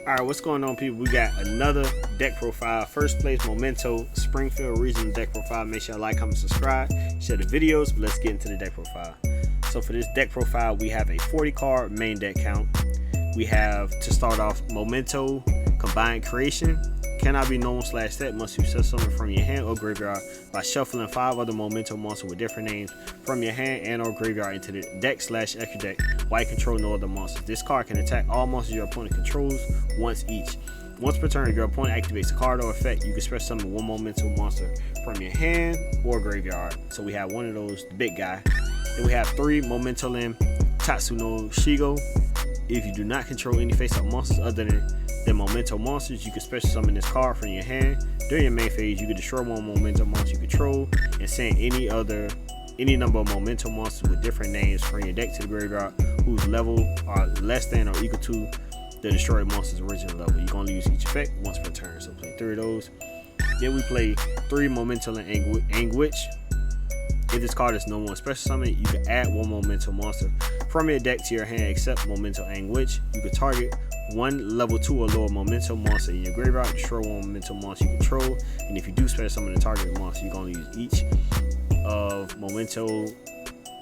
Alright, what's going on, people? We got another deck profile. First place, Memento, Springfield Regional deck profile. Make sure you like, comment, subscribe, share the videos. But let's get into the deck profile. So for this deck profile, we have a 40 card main deck count. We have, to start off, Memento, Combined Creation. Cannot be known / set. Must you set something from your hand or graveyard by shuffling 5 other Memento monsters with different names from your hand and or graveyard into the deck / extra deck while you control no other monsters. This card can attack all monsters your opponent controls once each. Once per turn, your opponent activates a card or effect. You can special summon 1 Memento monster from your hand or graveyard. So we have one of those, the big guy. Then we have 3 Memento Limb, Tatsuno Shigo. If you do not control any face-up monsters other than Memento monsters, you can special summon this card from your hand. During your main phase, you can destroy 1 Memento monster you control and send any number of Memento monsters with different names from your deck to the graveyard whose level are less than or equal to the destroyed monster's original level. You're going to use each effect once per turn, so play 3 of those. Then we play 3 Memento Anguish. If this card is no more special summon, you can add 1 Memento monster from your deck to your hand except Memento Anguish. You can target 1 level 2 or lower Memento monster in your graveyard, destroy 1 Memento monster you control, and if you do special summon the target monster, you're going to use each of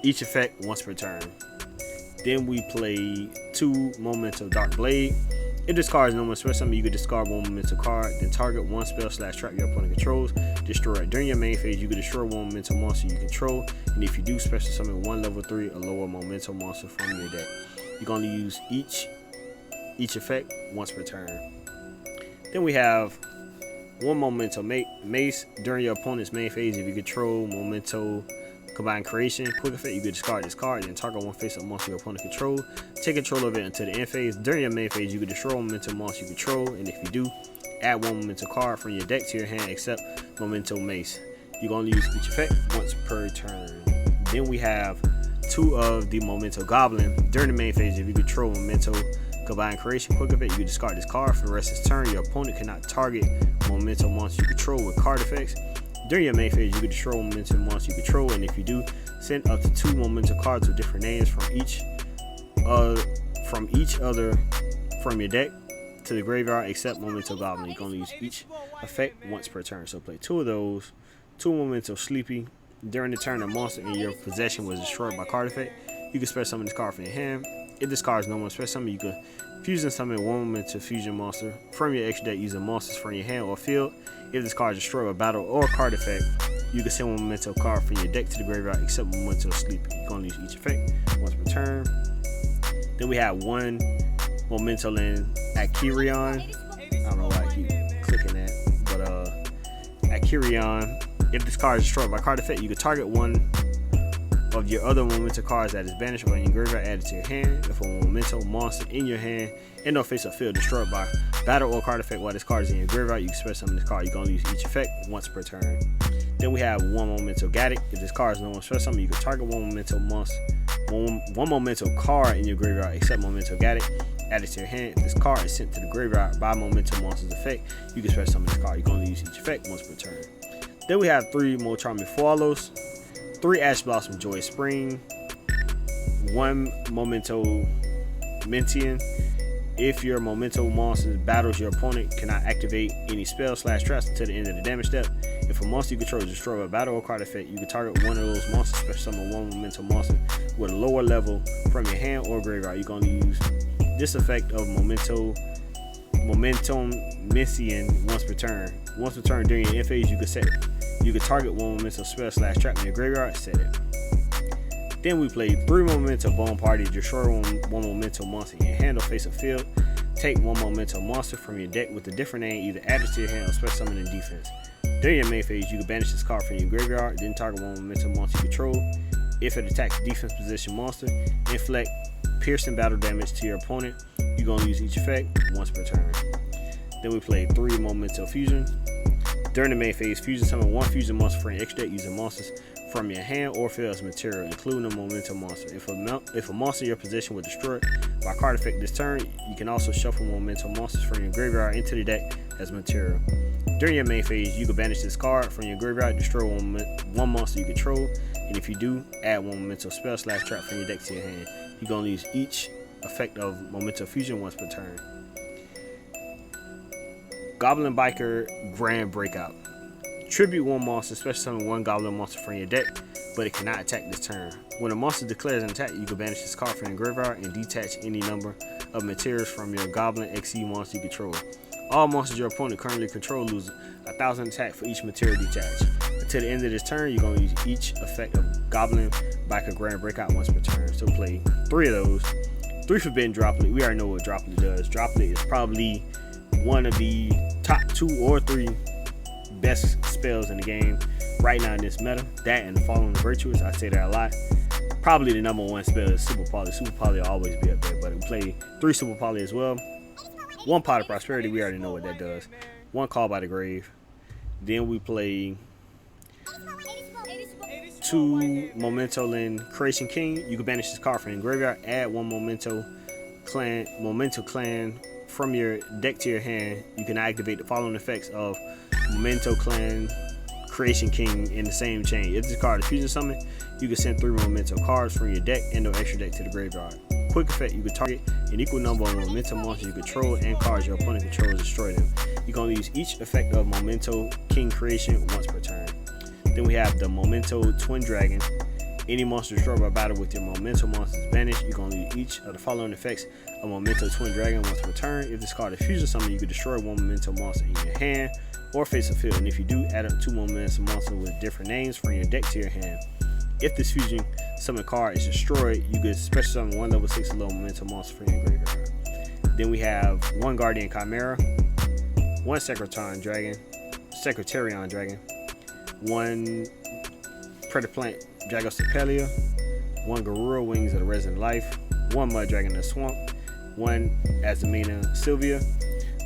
each effect once per turn. Then we play 2 Memento Dark Blade. If this card is no more special summon, you can discard 1 Memento card, then target 1 spell / trap your opponent controls, destroy it. During your main phase, you can destroy 1 Memento monster you control, and if you do special summon 1 level 3 or lower Memento monster from your deck, you're going to use each effect once per turn. Then we have 1 Memento Mace. During your opponent's main phase, if you control Memento Combined Creation, quick effect, you can discard this card and target 1 face-up monster your opponent control. Take control of it until the end phase. During your main phase, you can destroy 1 Memento monster you control, and if you do, add 1 Memento card from your deck to your hand except Memento Mace. You're going to use each effect once per turn. Then we have 2 of the Memento Goblin. During the main phase, if you control Memento Combined Creation, quick effect, you can discard this card for the rest of this turn. Your opponent cannot target Memento monster you control with card effects. During your main phase, you can destroy 1 Memento monster you control, and if you do, send up to 2 Memento cards with different names from each other from your deck to the graveyard except Memento Goblin. You're going to use each effect once per turn. So play 2 of those. 2 Memento Sleepy. During the turn, a monster in your possession was destroyed by card effect. You can special summon this card from your hand. If this card is no more special summon, you can fusion summon 1 Memento Fusion monster from your extra deck using monsters from your hand or field. If this card is destroyed by battle or card effect, you can send 1 Memento card from your deck to the graveyard except Memento Sleepy. You're going to use each effect once per turn. Then we have 1 Memento Land Akirion. I don't know why I keep clicking that, but Akirion. If this card is destroyed by card effect, you can target 1 of your other Memento cards that is banished or in your graveyard added to your hand. If a Memento monster in your hand and no face-up field destroyed by battle or card effect while this card is in your graveyard, you can special summon this card. You're going to use each effect once per turn. Then we have 1 Memento Gadget. If this card is no more special summon, you can target 1 Memento monster, 1 Memento card in your graveyard except Memento Gadget added to your hand. If this card is sent to the graveyard by Memento monster's effect, you can special summon this card. You're going to use each effect once per turn. Then we have 3 more Charming Fallows, 3 Ash Blossom Joy Spring, 1 Memento Mentian. If your Memento monster battles your opponent, cannot activate any spell / traps until the end of the damage step. If a monster you control is destroyed by battle or card effect, you can target 1 of those monsters, special summon 1 Memento monster with a lower level from your hand or graveyard. You're going to use this effect of Momentum Mentian once per turn. Once per turn during your end phase, you can target 1 Memento spell / trap in your graveyard, set it. Then we play 3 Memento Bone Party. Destroy 1 Memento monster in your hand or face a field. Take 1 Memento monster from your deck with a different name, either add it to your hand or special summon in defense. During your main phase, you can banish this card from your graveyard, then target 1 Memento monster you control. If it attacks defense position monster, inflict piercing battle damage to your opponent. You're going to use each effect once per turn. Then we play 3 Memento Fusion. During the main phase, fusion summon 1 fusion monster from your extra deck using monsters from your hand or field as material, including a Memento monster. If a monster in your possession was destroyed by card effect this turn, you can also shuffle Memento monsters from your graveyard into the deck as material. During your main phase, you can banish this card from your graveyard, destroy 1 monster you control, and if you do, add 1 Memento spell / trap from your deck to your hand. You're going to use each effect of Memento Fusion once per turn. Goblin Biker Grand Breakout. Tribute one monster, special summon one goblin monster from your deck, but it cannot attack this turn. When a monster declares an attack, you can banish this card from the graveyard and detach any number of materials from your Goblin XE monster you control. All monsters your opponent currently control lose 1,000 attack for each material detached. Until the end of this turn, you're going to use each effect of Goblin Biker Grand Breakout once per turn. So play 3 of those. 3 Forbidden Droplet. We already know what Droplet does. Droplet is probably one of the top 2 or 3 best spells in the game right now in this meta. That and the Following the Virtuous, I say that a lot. Probably the number 1 spell is Super Poly. Super Poly will always be up there, but we play 3 Super Poly as well. 1 Pot of Prosperity, we already know what that does. 1 Call by the Grave. Then we play 2 Memento Land Creation King. You can banish this card from your graveyard, add 1 Memento Clan from your deck to your hand. You can activate the following effects of Memento Clan Creation King in the same chain. If this card is fusion summon, you can send 3 Memento cards from your deck and/or extra deck to the graveyard. Quick effect, you can target an equal number of Memento monsters you control and cards your opponent controls, destroy them. You can only use each effect of Memento King Creation once per turn. Then we have the Memento Twin Dragon. Any monster destroyed by battle with your Memento monsters banished, you can only use each of the following effects of Memento Twin Dragon once per turn. If this card is fusion summon, you can destroy 1 Memento monster in your hand or face the field, and if you do, add up 2 Memento monsters with different names from your deck to your hand. If this fusion summon card is destroyed, you can special summon 1 level 6 low Memento monster from your graveyard. Then we have 1 Guardian Chimera, 1 Secretarian Dragon, 1 Predaplant Dragostapelia, 1 Garura Wings of the Resident Life, 1 Mud Dragon in the Swamp, 1 Azamina Sylvia,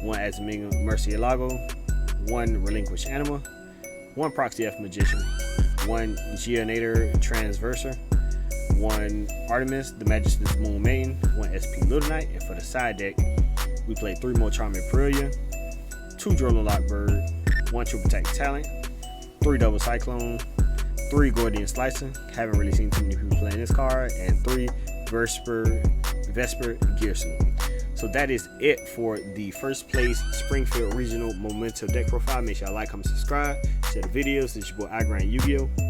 1 Azamina Murcielago, 1 Relinquished Anima, 1 Proxy F Magician, 1 Geonator Transverser, 1 Artemis, the Majesty's Moon Maiden, 1 SP Little Knight, and for the side deck, we play 3 more Charming Perillia, 2 Drone Lockbird, 1 Triple Attack Talent, 3 Double Cyclone, 3 Gordian Slicer, haven't really seen too many people playing this card, and 3 Vesper Gear Suit. So that is it for the first place Springfield Regional Memento deck profile. Make sure y'all like, comment, subscribe, share the videos. This is your boy YUGIOH.